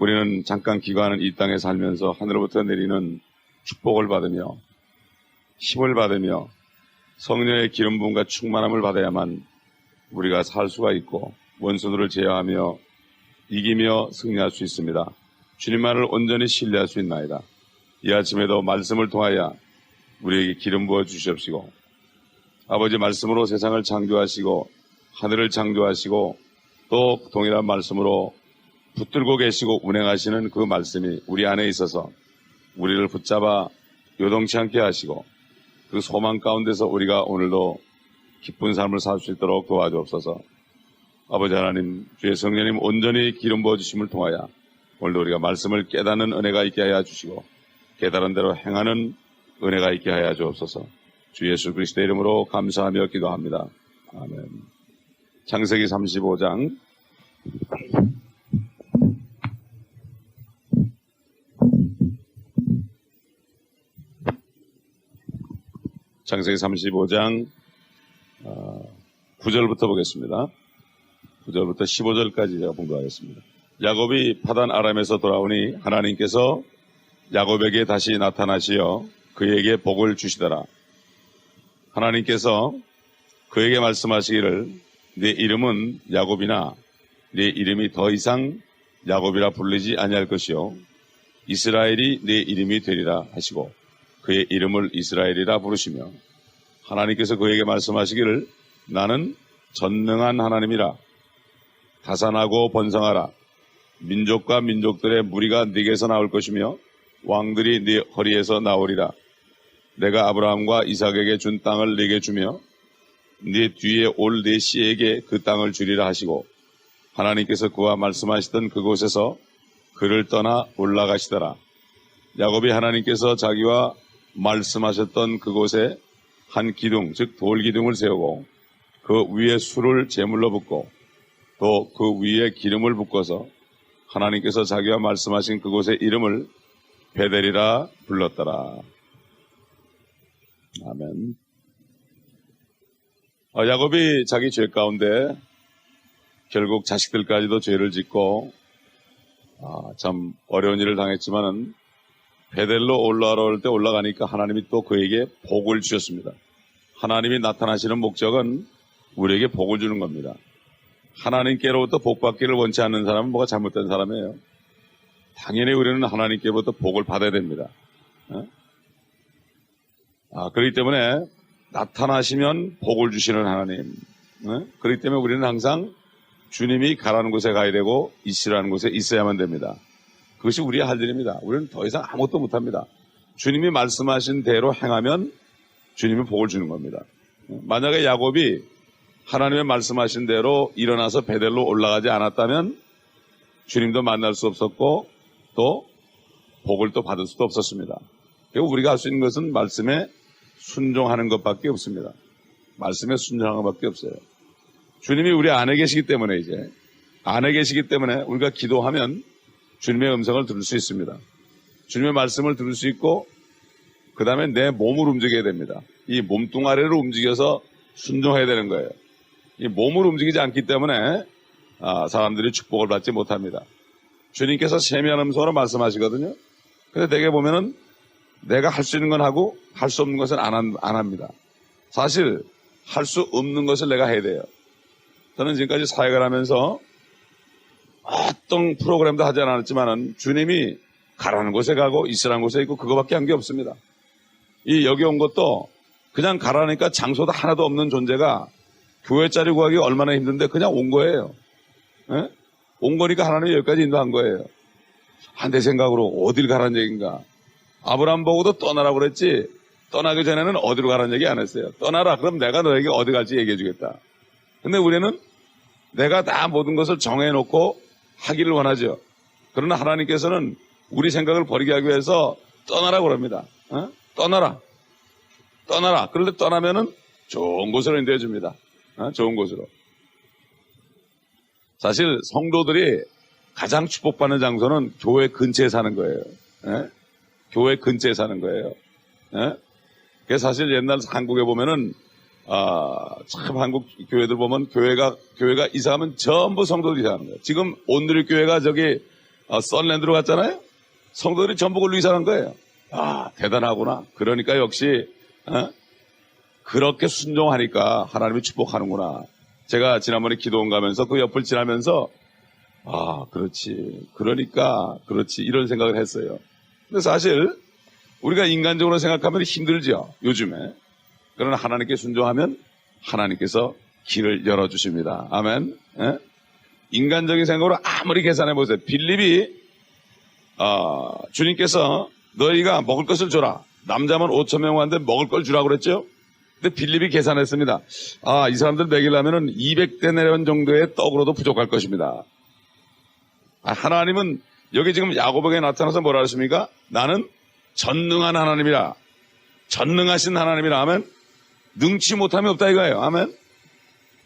우리는 잠깐 기거하는 이 땅에 살면서 하늘로부터 내리는 축복을 받으며 힘을 받으며 성령의 기름 부음과 충만함을 받아야만 우리가 살 수가 있고 원수들을 제어하며 이기며 승리할 수 있습니다. 주님만을 온전히 신뢰할 수 있나이다. 이 아침에도 말씀을 통하여 우리에게 기름 부어 주시옵시고 아버지 말씀으로 세상을 창조하시고 하늘을 창조하시고 또 동일한 말씀으로 붙들고 계시고 운행하시는 그 말씀이 우리 안에 있어서 우리를 붙잡아 요동치 않게 하시고 그 소망 가운데서 우리가 오늘도 기쁜 삶을 살 수 있도록 도와주옵소서. 아버지 하나님, 주의 성령님 온전히 기름 부어주심을 통하여 오늘도 우리가 말씀을 깨닫는 은혜가 있게 하여 주시고 깨달은 대로 행하는 은혜가 있게 하여 주옵소서. 주 예수 그리스도의 이름으로 감사하며 기도합니다. 아멘. 창세기 35장 창세기 35장 9절부터 보겠습니다. 9절부터 15절까지 제가 봉독하겠습니다. 야곱이 파단 아람에서 돌아오니 하나님께서 야곱에게 다시 나타나시어 그에게 복을 주시더라. 하나님께서 그에게 말씀하시기를 네 이름은 야곱이나 네 이름이 더 이상 야곱이라 불리지 아니할 것이요 이스라엘이 네 이름이 되리라 하시고 그의 이름을 이스라엘이라 부르시며 하나님께서 그에게 말씀하시기를 나는 전능한 하나님이라 다산하고 번성하라 민족과 민족들의 무리가 네게서 나올 것이며 왕들이 네 허리에서 나오리라 내가 아브라함과 이삭에게 준 땅을 네게 주며 네 뒤에 올 네 씨에게 그 땅을 주리라 하시고 하나님께서 그와 말씀하시던 그곳에서 그를 떠나 올라가시더라. 야곱이 하나님께서 자기와 말씀하셨던 그곳에 한 기둥, 즉 돌기둥을 세우고 그 위에 술을 제물로 붓고 또 그 위에 기름을 붓고서 하나님께서 자기와 말씀하신 그곳의 이름을 베델이라 불렀더라. 아멘. 야곱이 자기 죄 가운데 결국 자식들까지도 죄를 짓고 참 어려운 일을 당했지만은 베델로 올라올 때 올라가니까 하나님이 또 그에게 복을 주셨습니다. 하나님이 나타나시는 목적은 우리에게 복을 주는 겁니다. 하나님께로부터 복받기를 원치 않는 사람은 뭐가 잘못된 사람이에요. 당연히 우리는 하나님께로부터 복을 받아야 됩니다. 그렇기 때문에 나타나시면 복을 주시는 하나님. 그렇기 때문에 우리는 항상 주님이 가라는 곳에 가야 되고 있으라는 곳에 있어야만 됩니다. 그것이 우리의 할 일입니다. 우리는 더 이상 아무것도 못합니다. 주님이 말씀하신 대로 행하면 주님이 복을 주는 겁니다. 만약에 야곱이 하나님의 말씀하신 대로 일어나서 베델로 올라가지 않았다면 주님도 만날 수 없었고 또 복을 또 받을 수도 없었습니다. 결국 우리가 할 수 있는 것은 말씀에 순종하는 것밖에 없습니다. 말씀에 순종하는 것밖에 없어요. 주님이 우리 안에 계시기 때문에 안에 계시기 때문에 우리가 기도하면 주님의 음성을 들을 수 있습니다. 주님의 말씀을 들을 수 있고 그 다음에 내 몸을 움직여야 됩니다. 이 몸뚱아리를 움직여서 순종해야 되는 거예요. 이 몸을 움직이지 않기 때문에 사람들이 축복을 받지 못합니다. 주님께서 세미한 음성으로 말씀하시거든요. 근데 대개 보면은 내가 할 수 있는 건 하고 할 수 없는 것은 안 합니다. 사실 할 수 없는 것을 내가 해야 돼요. 저는 지금까지 사역을 하면서 어떤 프로그램도 하지 않았지만은 주님이 가라는 곳에 가고 있으라는 곳에 있고 그거밖에 한 게 없습니다. 여기 온 것도 그냥 가라니까 장소도 하나도 없는 존재가 교회 자리 구하기 얼마나 힘든데 그냥 온 거예요. 에? 온 거니까 하나님이 여기까지 인도한 거예요. 내 생각으로 어딜 가라는 얘기인가. 아브라함 보고도 떠나라고 그랬지 떠나기 전에는 어디로 가라는 얘기 안 했어요. 떠나라. 그럼 내가 너에게 어디 갈지 얘기해 주겠다. 근데 우리는 내가 다 모든 것을 정해놓고 하기를 원하죠. 그러나 하나님께서는 우리 생각을 버리게 하기 위해서 떠나라고 그럽니다. 떠나라. 그런데 떠나면은 좋은 곳으로 인도해 줍니다. 좋은 곳으로. 사실 성도들이 가장 축복받는 장소는 교회 근처에 사는 거예요. 교회 근처에 사는 거예요. 그래서 사실 옛날 한국에 보면은 참 한국 교회들 보면 교회가 이사하면 전부 성도들이 이사하는 거예요. 지금 온누리 교회가 저기 썬랜드로 갔잖아요. 성도들이 전부 걸로 이사한 거예요. 아, 대단하구나. 그러니까 역시 그렇게 순종하니까 하나님이 축복하는구나. 제가 지난번에 기도원 가면서 그 옆을 지나면서 아, 그렇지. 그러니까 그렇지. 이런 생각을 했어요. 근데 사실 우리가 인간적으로 생각하면 힘들죠. 요즘에. 그러나 하나님께 순종하면 하나님께서 길을 열어주십니다. 아멘. 예? 인간적인 생각으로 아무리 계산해 보세요. 빌립이 주님께서 너희가 먹을 것을 줘라. 남자만 5,000명 왔는데 먹을 걸 주라고 그랬죠. 근데 빌립이 계산했습니다. 아, 이 사람들 먹이려면 200데나리온 정도의 떡으로도 부족할 것입니다. 하나님은 여기 지금 야고보에 나타나서 뭐라 하십니까? 나는 전능한 하나님이라. 전능하신 하나님이라 하면 능치 못함이 없다 이거예요. 아멘.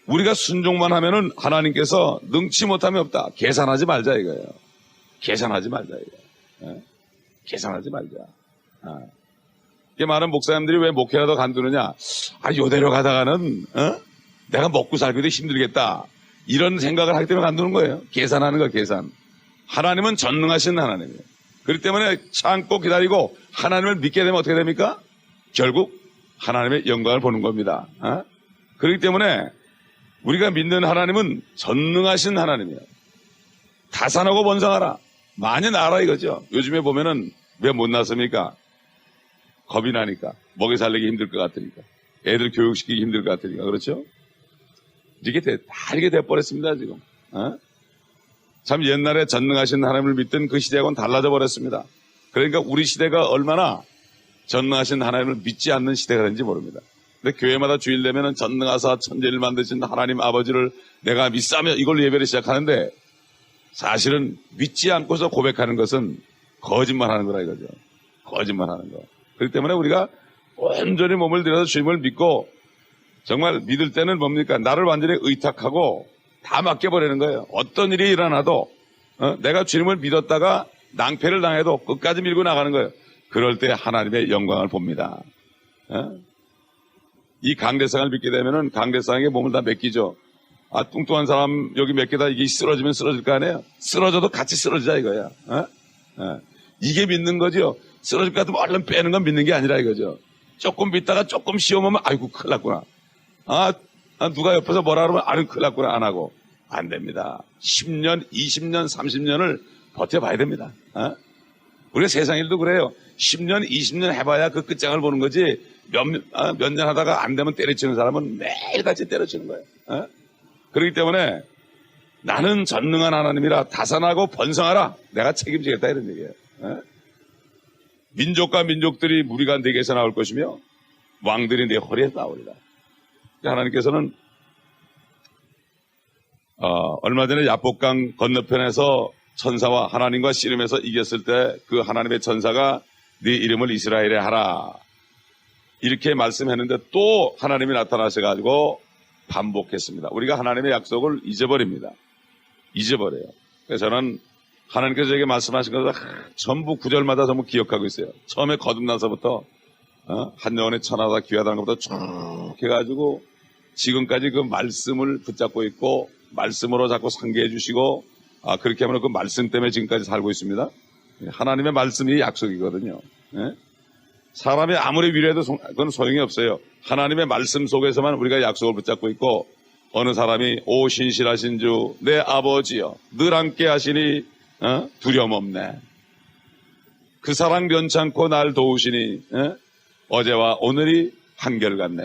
우리가 순종만 하면은 하나님께서 능치 못함이 없다. 계산하지 말자 이거예요. 계산하지 말자 이거예요. 계산하지 말자. 이게 많은 목사님들이 왜 목회라도 간두느냐? 요대로 가다가는 내가 먹고 살기도 힘들겠다. 이런 생각을 하기 때문에 간두는 거예요. 계산하는 거 계산. 하나님은 전능하신 하나님이에요. 그렇기 때문에 참고 기다리고 하나님을 믿게 되면 어떻게 됩니까? 결국 하나님의 영광을 보는 겁니다. 그렇기 때문에 우리가 믿는 하나님은 전능하신 하나님이에요. 다산하고 번성하라. 많이 나라 이거죠. 요즘에 보면은 왜 못 낳습니까? 겁이 나니까. 먹여 살리기 힘들 것 같으니까. 애들 교육시키기 힘들 것 같으니까. 그렇죠? 이렇게 다 이렇게 돼버렸습니다, 지금. 참 옛날에 전능하신 하나님을 믿던 그 시대하고는 달라져 버렸습니다. 그러니까 우리 시대가 얼마나 전능하신 하나님을 믿지 않는 시대가 된지 모릅니다. 근데 교회마다 주일 되면은 전능하사 천지를 만드신 하나님 아버지를 내가 믿사며 이걸 예배를 시작하는데 사실은 믿지 않고서 고백하는 것은 거짓말하는 거라 이거죠. 거짓말하는 거. 그렇기 때문에 우리가 온전히 몸을 들여서 주님을 믿고 정말 믿을 때는 뭡니까? 나를 완전히 의탁하고 다 맡겨버리는 거예요. 어떤 일이 일어나도 내가 주님을 믿었다가 낭패를 당해도 끝까지 밀고 나가는 거예요. 그럴 때 하나님의 영광을 봅니다. 이 강대상을 믿게 되면은 강대상에게 몸을 다 맡기죠. 뚱뚱한 사람 여기 맡기다 이게 쓰러지면 쓰러질 거 아니에요? 쓰러져도 같이 쓰러지자 이거야. 이게 믿는 거죠. 쓰러질 것 같으면 얼른 빼는 건 믿는 게 아니라 이거죠. 조금 믿다가 조금 시험하면 아이고 큰일 났구나. 누가 옆에서 뭐라 그러면 아유 큰일 났구나 안 하고. 안 됩니다. 10년, 20년, 30년을 버텨봐야 됩니다. 우리가 세상 일도 그래요. 10년, 20년 해봐야 그 끝장을 보는 거지 몇 년 하다가 안 되면 때려치는 사람은 매일같이 때려치는 거예요. 그렇기 때문에 나는 전능한 하나님이라 다산하고 번성하라. 내가 책임지겠다 이런 얘기예요. 민족과 민족들이 무리가 내게서 나올 것이며 왕들이 내 허리에서 나오리라. 하나님께서는 얼마 전에 야복강 건너편에서 천사와 하나님과 씨름해서 이겼을 때 그 하나님의 천사가 네 이름을 이스라엘에 하라 이렇게 말씀했는데 또 하나님이 나타나셔가지고 반복했습니다. 우리가 하나님의 약속을 잊어버립니다. 잊어버려요. 그래서 저는 하나님께서 저에게 말씀하신 것을 전부 구절마다 전부 기억하고 있어요. 처음에 거듭나서부터 한 영혼의 천하다 귀하다는 것부터 쭉 해가지고 지금까지 그 말씀을 붙잡고 있고 말씀으로 자꾸 상기해 주시고 그렇게 하면 그 말씀 때문에 지금까지 살고 있습니다. 하나님의 말씀이 약속이거든요. 사람이 아무리 위로해도 그건 소용이 없어요. 하나님의 말씀 속에서만 우리가 약속을 붙잡고 있고 어느 사람이 오 신실하신 주 내 아버지여 늘 함께 하시니 두려움 없네. 그 사랑 변찮고 날 도우시니 어제와 오늘이 한결같네.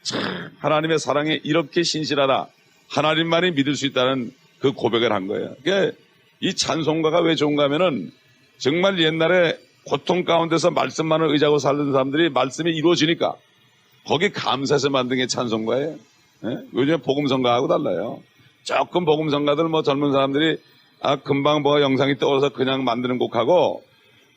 참 하나님의 사랑에 이렇게 신실하다. 하나님만이 믿을 수 있다는 그 고백을 한 거예요. 그러니까 이 찬송가가 왜 좋은가 하면은 정말 옛날에 고통 가운데서 말씀만을 의지하고 살던 사람들이 말씀이 이루어지니까 거기에 감사해서 만든 게 찬송가예요. 요즘에 복음성가하고 달라요. 조금 복음성가들 젊은 사람들이 금방 영상이 떠올라서 그냥 만드는 곡하고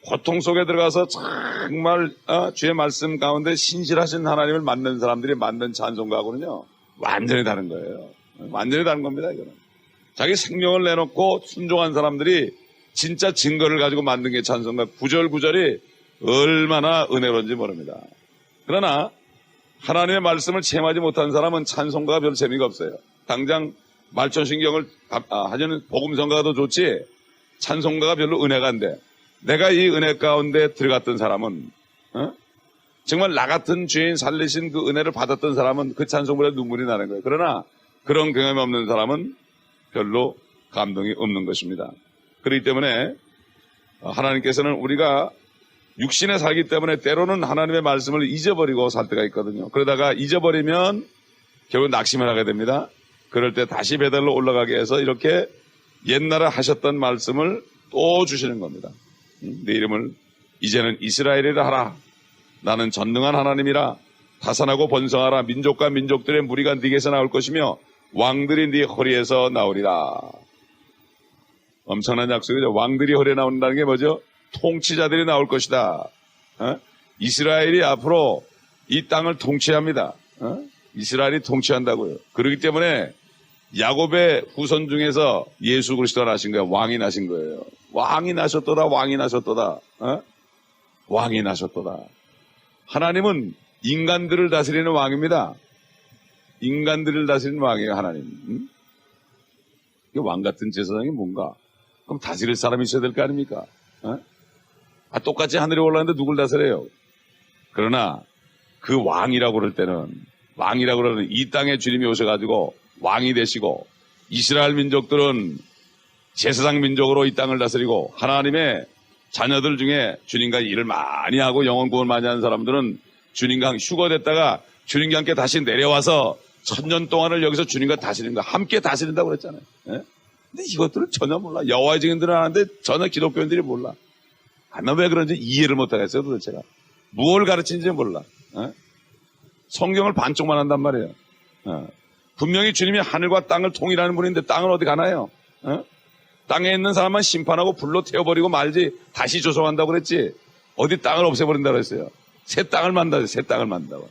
고통 속에 들어가서 정말 주의 말씀 가운데 신실하신 하나님을 만든 사람들이 만든 찬송가하고는요 완전히 다른 거예요. 완전히 다른 겁니다. 이거는 자기 생명을 내놓고 순종한 사람들이 진짜 증거를 가지고 만든 게 찬송가 구절구절이 얼마나 은혜로운지 모릅니다. 그러나 하나님의 말씀을 체험하지 못한 사람은 찬송가가 별 재미가 없어요. 당장 말천신경을 하자는 복음성가가 더 좋지 찬송가가 별로 은혜가 안 돼. 내가 이 은혜 가운데 들어갔던 사람은 정말 나 같은 죄인 살리신 그 은혜를 받았던 사람은 그 찬송보다 눈물이 나는 거예요. 그러나 그런 경험이 없는 사람은 별로 감동이 없는 것입니다. 그렇기 때문에 하나님께서는 우리가 육신에 살기 때문에 때로는 하나님의 말씀을 잊어버리고 살 때가 있거든요. 그러다가 잊어버리면 결국 낙심을 하게 됩니다. 그럴 때 다시 베델로 올라가게 해서 이렇게 옛날에 하셨던 말씀을 또 주시는 겁니다. 내 이름을 이제는 이스라엘이라 하라. 나는 전능한 하나님이라. 다산하고 번성하라. 민족과 민족들의 무리가 네게서 나올 것이며 왕들이 네 허리에서 나오리라. 엄청난 약속이죠. 왕들이 허리에 나온다는 게 뭐죠? 통치자들이 나올 것이다. 이스라엘이 앞으로 이 땅을 통치합니다. 이스라엘이 통치한다고요. 그렇기 때문에 야곱의 후손 중에서 예수 그리스도가 나신 거예요. 왕이 나신 거예요. 왕이 나셨도다. 왕이 나셨도다. 왕이 나셨도다. 하나님은 인간들을 다스리는 왕입니다. 인간들을 다스리는 왕이에요. 하나님. 왕 같은 제사장이 뭔가? 그럼 다스릴 사람이 있어야 될 거 아닙니까? 똑같이 하늘에 올라가는데 누굴 다스려요? 그러나 그 왕이라고 그럴 때는 이 땅에 주님이 오셔가지고 왕이 되시고 이스라엘 민족들은 제사장 민족으로 이 땅을 다스리고 하나님의 자녀들 중에 주님과 일을 많이 하고 영혼 구원 많이 하는 사람들은 주님과 휴거됐다가 주님과 함께 다시 내려와서 1000년 동안을 여기서 주님과 다스리는 거 함께 다스린다고 그랬잖아요. 근데 이것들을 전혀 몰라. 여호와의 증인들은 아는데 전혀 기독교인들이 몰라. 왜 그런지 이해를 못하겠어요, 도대체가. 무엇을 가르치는지 몰라. 성경을 반쪽만 한단 말이에요. 분명히 주님이 하늘과 땅을 통일하는 분인데 땅은 어디 가나요? 땅에 있는 사람만 심판하고 불로 태워버리고 말지 다시 조성한다고 그랬지. 어디 땅을 없애버린다고 했어요. 새 땅을 만든다고. 새 땅을 만든다고.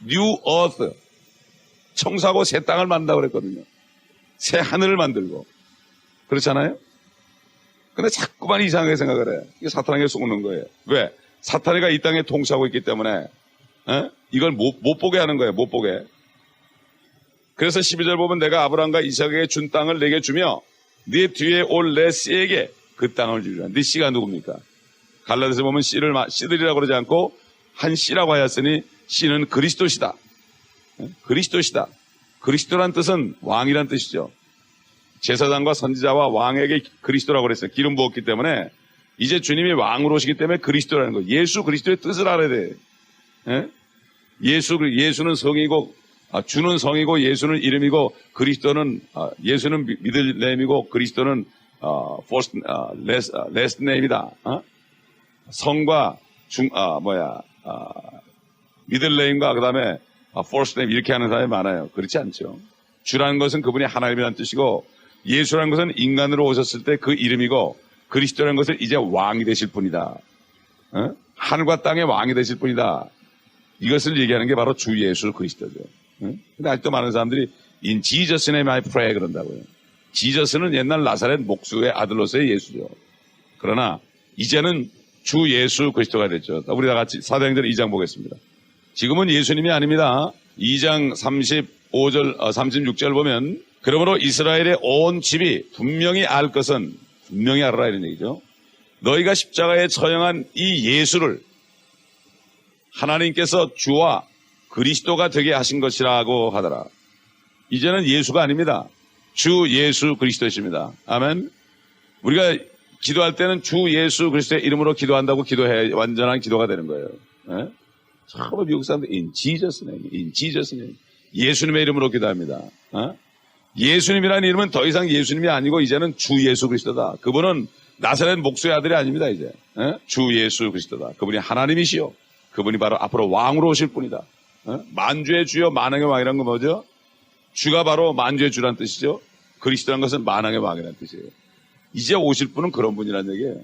New Earth. 청소하고 새 땅을 만든다고 그랬거든요. 새 하늘을 만들고. 그렇잖아요? 근데 자꾸만 이상하게 생각을 해. 이게 사탄에게 속는 거예요. 왜? 사탄이가 이 땅에 통치하고 있기 때문에 이걸 못 보게 하는 거예요. 못 보게. 그래서 12절 보면 내가 아브라함과 이삭에게 준 땅을 내게 주며 네 뒤에 올 내 씨에게 그 땅을 주리라. 네 씨가 누굽니까? 갈라디아서 보면 씨들이라고 그러지 않고 한 씨라고 하였으니 씨는 그리스도시다. 그리스도시다. 그리스도란 뜻은 왕이란 뜻이죠. 제사장과 선지자와 왕에게 그리스도라고 그랬어요. 기름 부었기 때문에 이제 주님이 왕으로 오시기 때문에 그리스도라는 거예요. 예수 그리스도의 뜻을 알아야 돼. 예수는 성이고 주는 성이고 예수는 이름이고 그리스도는 예수는 믿을 네임이고 그리스도는 last name이다. 성과 믿을 네임과 그다음에 first name 이렇게 하는 사람이 많아요. 그렇지 않죠. 주라는 것은 그분이 하나님이라는 뜻이고 예수라는 것은 인간으로 오셨을 때 그 이름이고 그리스도라는 것은 이제 왕이 되실 분이다. 하늘과 땅의 왕이 되실 분이다. 이것을 얘기하는 게 바로 주 예수 그리스도죠. 근데 아직도 많은 사람들이 In Jesus' name I pray 그런다고요. 지저스는 옛날 나사렛 목수의 아들로서의 예수죠. 그러나 이제는 주 예수 그리스도가 됐죠. 우리 다 같이 사도행전 2장 보겠습니다. 지금은 예수님이 아닙니다. 2장 35절, 36절 보면 그러므로 이스라엘의 온 집이 분명히 알 것은 분명히 알아라 이런 얘기죠. 너희가 십자가에 처형한 이 예수를 하나님께서 주와 그리스도가 되게 하신 것이라고 하더라. 이제는 예수가 아닙니다. 주 예수 그리스도십니다. 아멘. 우리가 기도할 때는 주 예수 그리스도의 이름으로 기도한다고 기도해 완전한 기도가 되는 거예요. 처음 미국 사람들 in Jesus name. 예수님의 이름으로 기도합니다. 예수님이라는 이름은 더 이상 예수님이 아니고 이제는 주 예수 그리스도다. 그분은 나사렛 목수의 아들이 아닙니다. 이제 주 예수 그리스도다. 그분이 하나님이시요. 그분이 바로 앞으로 왕으로 오실 분이다. 만주의 주여 만왕의 왕이라는 건 뭐죠? 주가 바로 만주의 주라는 뜻이죠. 그리스도라는 것은 만왕의 왕이라는 뜻이에요. 이제 오실 분은 그런 분이라는 얘기예요.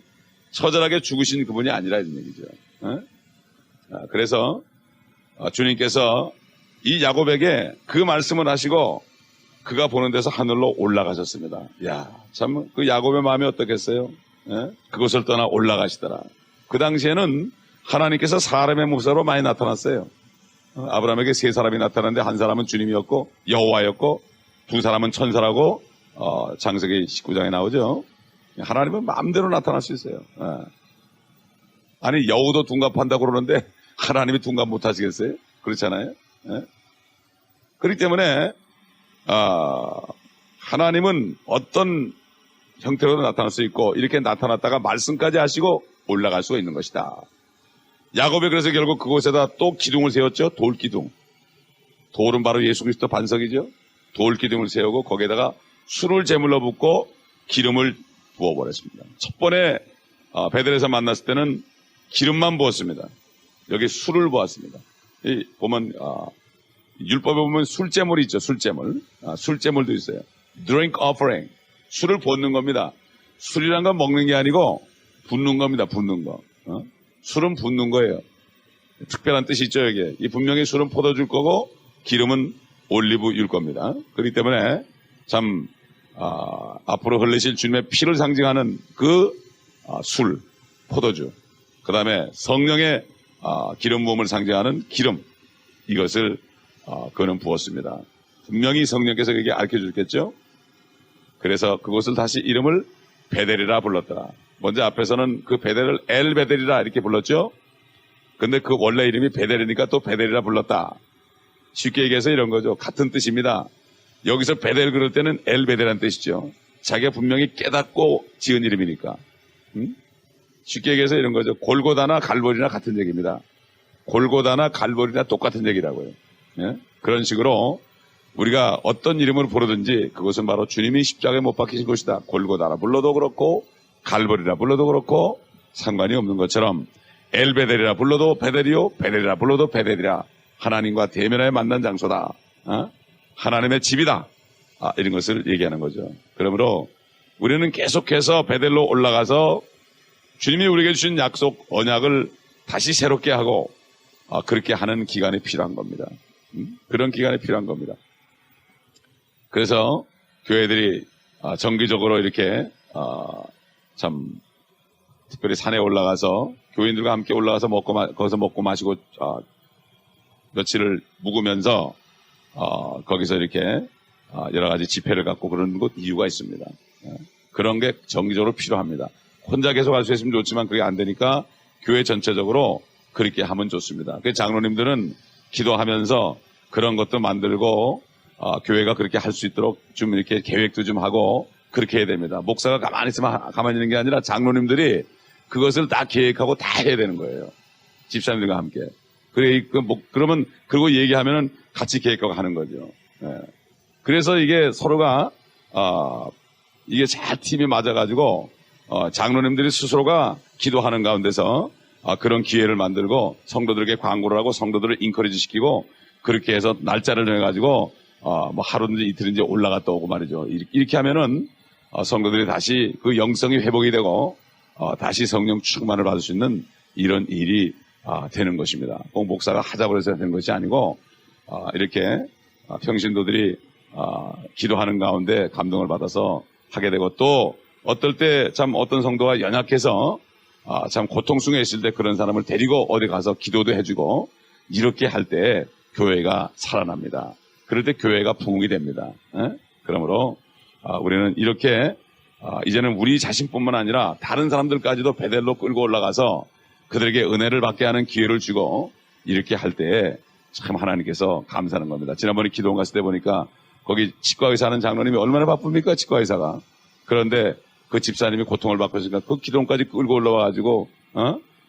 처절하게 죽으신 그분이 아니라 이런 얘기죠. 그래서 주님께서 이 야곱에게 그 말씀을 하시고 그가 보는 데서 하늘로 올라가셨습니다. 야, 참 그 야곱의 마음이 어떻겠어요? 그것을 떠나 올라가시더라. 그 당시에는 하나님께서 사람의 모습으로 많이 나타났어요. 아브라함에게 3사람이 나타났는데 한 사람은 주님이었고 여호와였고 2사람은 천사라고 창세기 19장에 나오죠. 하나님은 마음대로 나타날 수 있어요. 예. 아니 여우도 둔갑한다고 그러는데 하나님이 둔갑 못하시겠어요? 그렇잖아요. 예? 그렇기 때문에 하나님은 어떤 형태로도 나타날 수 있고 이렇게 나타났다가 말씀까지 하시고 올라갈 수가 있는 것이다. 야곱이 그래서 결국 그곳에다 또 기둥을 세웠죠. 돌기둥. 돌은 바로 예수 그리스도 반석이죠. 돌기둥을 세우고 거기에다가 술을 제물로 붓고 기름을 부어버렸습니다. 첫 번에 베델에서 만났을 때는 기름만 부었습니다. 여기 술을 부었습니다. 보면 율법에 보면 술제물이 있죠. 술제물. 술제물도 있어요. drink offering. 술을 붓는 겁니다. 술이란 건 먹는 게 아니고 붓는 겁니다. 붓는 거. 술은 붓는 거예요. 특별한 뜻이 있죠. 여기에. 분명히 술은 포도주일 거고 기름은 올리브유일 겁니다. 그렇기 때문에 참 앞으로 흘리실 주님의 피를 상징하는 그 술, 포도주, 그 다음에 성령의 기름 부음을 상징하는 기름, 이것을 그는 부었습니다. 분명히 성령께서 그게 알려주겠죠. 그래서 그곳을 다시 이름을 베델이라 불렀더라. 먼저 앞에서는 그 베델을 엘 베델이라 이렇게 불렀죠. 근데 그 원래 이름이 베델이니까 또 베델이라 불렀다. 쉽게 얘기해서 이런 거죠. 같은 뜻입니다. 여기서 베델 그럴 때는 엘 베델이라는 뜻이죠. 자기가 분명히 깨닫고 지은 이름이니까. 쉽게 얘기해서 이런 거죠. 골고다나 갈보리나 같은 얘기입니다. 골고다나 갈보리나 똑같은 얘기라고요. 예? 그런 식으로 우리가 어떤 이름으로 부르든지 그것은 바로 주님이 십자가에 못 박히신 곳이다. 골고다라 불러도 그렇고 갈보리라 불러도 그렇고 상관이 없는 것처럼 엘베델이라 불러도 베델이요, 베델이라 불러도 베델이라 하나님과 대면하여 만난 장소다. 하나님의 집이다. 이런 것을 얘기하는 거죠. 그러므로 우리는 계속해서 베델로 올라가서 주님이 우리에게 주신 약속, 언약을 다시 새롭게 하고 그렇게 하는 기간이 필요한 겁니다. 그런 기간이 필요한 겁니다. 그래서 교회들이 정기적으로 이렇게 참 특별히 산에 올라가서 교인들과 함께 올라가서 거기서 먹고 마시고 며칠을 묵으면서 거기서 이렇게 여러 가지 집회를 갖고 그런 것 이유가 있습니다. 그런 게 정기적으로 필요합니다. 혼자 계속 할 수 있으면 좋지만 그게 안 되니까 교회 전체적으로 그렇게 하면 좋습니다. 그 장로님들은 기도하면서 그런 것도 만들고 교회가 그렇게 할 수 있도록 좀 이렇게 계획도 좀 하고 그렇게 해야 됩니다. 목사가 가만히 있으면 가만히 있는 게 아니라 장로님들이 그것을 다 계획하고 다 해야 되는 거예요. 집사님들과 함께. 그러면 그리고 얘기하면은 같이 계획하고 하는 거죠. 예. 그래서 이게 서로가 이게 잘 팀이 맞아가지고 장로님들이 스스로가 기도하는 가운데서 그런 기회를 만들고 성도들에게 광고를 하고 성도들을 인커리지 시키고 그렇게 해서 날짜를 정해가지고 뭐 하루든지 이틀인지 올라갔다 오고 말이죠. 이렇게 하면은 성도들이 다시 그 영성이 회복이 되고 다시 성령 충만을 받을 수 있는 이런 일이 되는 것입니다. 꼭 목사가 하자고 해서 되는 것이 아니고 이렇게 평신도들이 기도하는 가운데 감동을 받아서 하게 되고 또 어떨 때 참 어떤 성도가 연약해서 참 고통 속에 있을 때 그런 사람을 데리고 어디 가서 기도도 해주고 이렇게 할 때 교회가 살아납니다. 그럴 때 교회가 부흥이 됩니다. 그러므로 우리는 이렇게 이제는 우리 자신뿐만 아니라 다른 사람들까지도 베델로 끌고 올라가서 그들에게 은혜를 받게 하는 기회를 주고 이렇게 할 때 참 하나님께서 감사하는 겁니다. 지난번에 기도원 갔을 때 보니까 거기 치과의사 하는 장로님이 얼마나 바쁩니까? 치과의사가. 그런데 그 집사님이 고통을 받고 있으니까 그 기도원까지 끌고 올라와가지고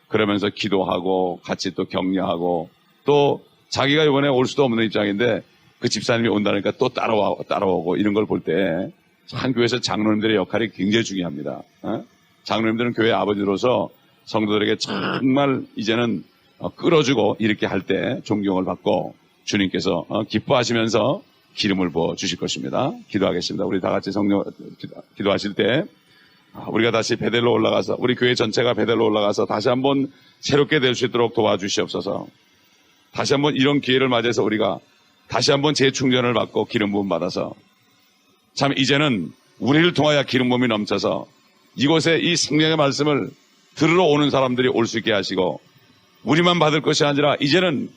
그러면서 기도하고 같이 또 격려하고 또 자기가 이번에 올 수도 없는 입장인데 그 집사님이 온다니까 또 따라오고 이런 걸 볼 때 한 교회에서 장로님들의 역할이 굉장히 중요합니다. 장로님들은 교회 아버지로서 성도들에게 정말 이제는 끌어주고 이렇게 할 때 존경을 받고 주님께서 기뻐하시면서 기름을 부어 주실 것입니다. 기도하겠습니다. 우리 다 같이 성령 기도하실 때 우리가 다시 베델로 올라가서 우리 교회 전체가 베델로 올라가서 다시 한번 새롭게 될 수 있도록 도와주시옵소서. 다시 한번 이런 기회를 맞이해서 우리가 다시 한번 재충전을 받고 기름 부음 받아서 참 이제는 우리를 통하여 기름 부음이 넘쳐서 이곳에 이 성령의 말씀을 들으러 오는 사람들이 올 수 있게 하시고 우리만 받을 것이 아니라 이제는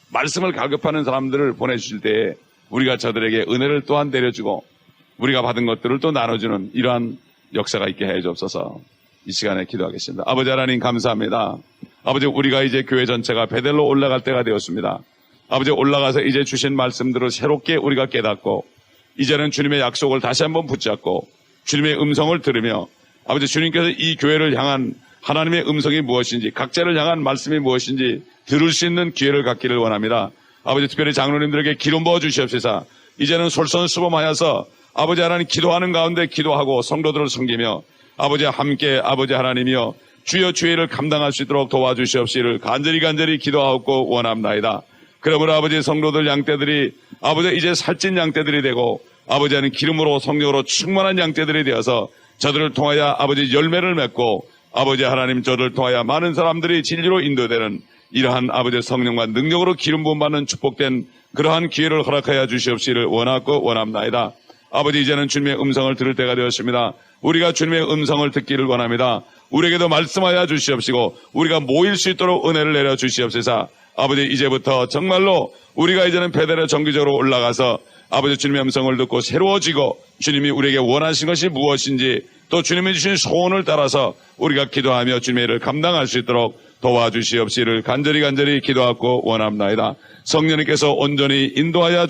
말씀을 갈급하는 사람들을 보내주실 때에 우리가 저들에게 은혜를 또한 내려주고 우리가 받은 것들을 또 나눠주는 이러한 역사가 있게 해 주옵소서. 이 시간에 기도하겠습니다. 아버지 하나님 감사합니다. 아버지 우리가 이제 교회 전체가 베델로 올라갈 때가 되었습니다. 아버지 올라가서 이제 주신 말씀들을 새롭게 우리가 깨닫고 이제는 주님의 약속을 다시 한번 붙잡고 주님의 음성을 들으며 아버지 주님께서 이 교회를 향한 하나님의 음성이 무엇인지 각자를 향한 말씀이 무엇인지 들을 수 있는 기회를 갖기를 원합니다. 아버지 특별히 장로님들에게 기름 부어 주시옵소서. 이제는 솔선수범하여서 아버지 하나님 기도하는 가운데 기도하고 성도들을 섬기며 아버지 함께 아버지 하나님이여 주여 주의를 감당할 수 있도록 도와주시옵시기를 간절히 기도하옵고 원합나이다. 그러므로 아버지 성도들 양떼들이 아버지 이제 살찐 양떼들이 되고 아버지 하나님 기름으로 성령으로 충만한 양떼들이 되어서 저들을 통하여 아버지 열매를 맺고 아버지 하나님 저들을 통하여 많은 사람들이 진리로 인도되는 이러한 아버지 성령과 능력으로 기름 부음 받는 축복된 그러한 기회를 허락하여 주시옵시기를 원하고 원합나이다. 아버지 이제는 주님의 음성을 들을 때가 되었습니다. 우리가 주님의 음성을 듣기를 원합니다. 우리에게도 말씀하여 주시옵시고 우리가 모일 수 있도록 은혜를 내려 주시옵소서. 아버지 이제부터 정말로 우리가 이제는 베델에 정기적으로 올라가서 아버지 주님의 음성을 듣고 새로워지고 주님이 우리에게 원하신 것이 무엇인지 또 주님이 주신 소원을 따라서 우리가 기도하며 주님의 일을 감당할 수 있도록 도와주시옵시기를 간절히 기도하고 원합나이다. 성령님께서 온전히 인도하여